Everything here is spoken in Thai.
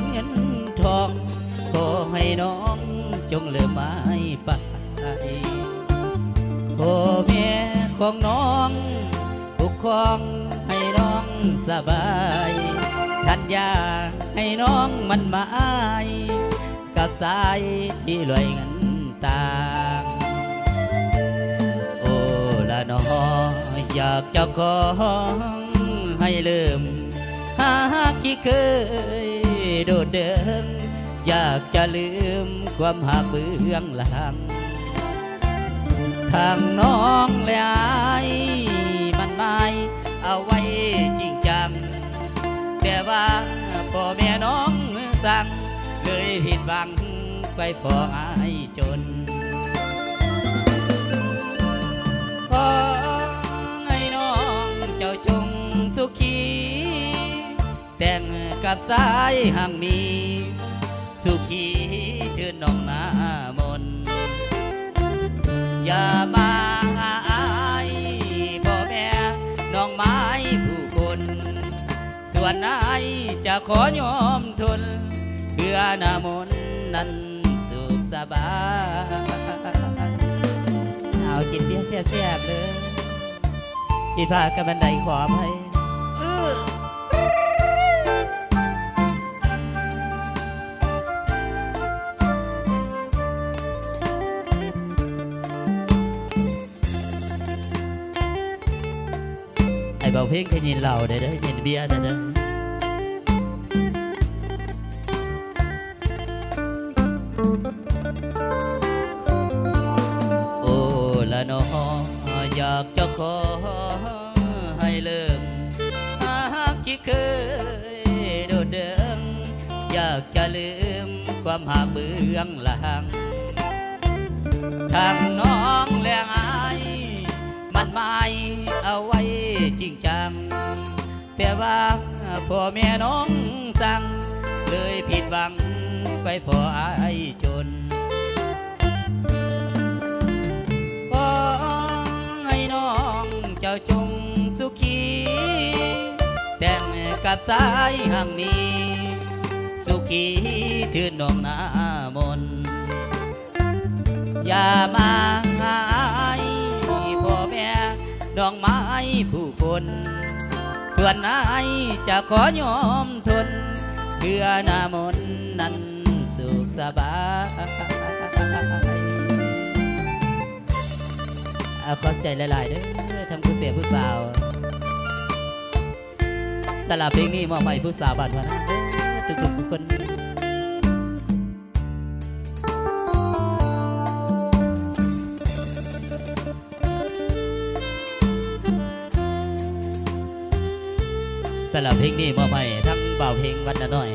นเงินทองขอให้น้องจงเลิมไม้ไปพ่อแม่ของน้องปกครองให้น้องสบายทันยาให้น้องมันหมายกับสายที่ลอยเงินตางโอ้ละน้องอยากจะขอให้ลืมหากที่เคยโดดเดินอยากจะลืมความหักเบื้องหลังทางน้องและอายมันหมายเอาไว้จริงจังแต่ว่าพ่อแม่น้องสั่งเลยผิดหวังไปพออายจนขอให้น้องเจ้าจงสุขีแต่งกับสายห่างมีสุขีเชิญน้องหน้ามนอย่ามาอายพ่อแม่น้องไม้ผู้คนส่วนนายจะขอยอมทนเพื่อหน้ามนนั้นสุขสบายเอากินเบี้ยแซ่บๆเลยผิดพลาดกับบันไดขออภัยไอ้เบาเพลงแค่ยินเหล่าได้เด้อยินเบียร์ได้เด้อโอ้ละน้องอยากจะขอให้เลิมหากที่เคยโดดเดินอยากจะลืมความหักเบื้องหลังทางน้องแลงอายมันหมายเอาไว้จริงจังแต่ว่าพ่อแม่น้องสั่งเลยผิดหวังไปพออายจนขอให้น้องเจ้าจงสุขีแต่งกับสายห่างมีสุขีชื่นน้องหน้ามนอย่ามาหายพ่อแม่น้องไม้ผู้คนส่วนนายจะขอยอมทนเพื่อหน้ามนนั้นสุขสบายขอบใจหลายๆเด้อทำผู้เสียผู้สาวสลับเพลงนี้มอบให้ผู้สาวบ้านวันนั้นเด้อทุกๆคนสลับเพลงนี้มอบให้ทั้งเบาเพลงวันละน้อย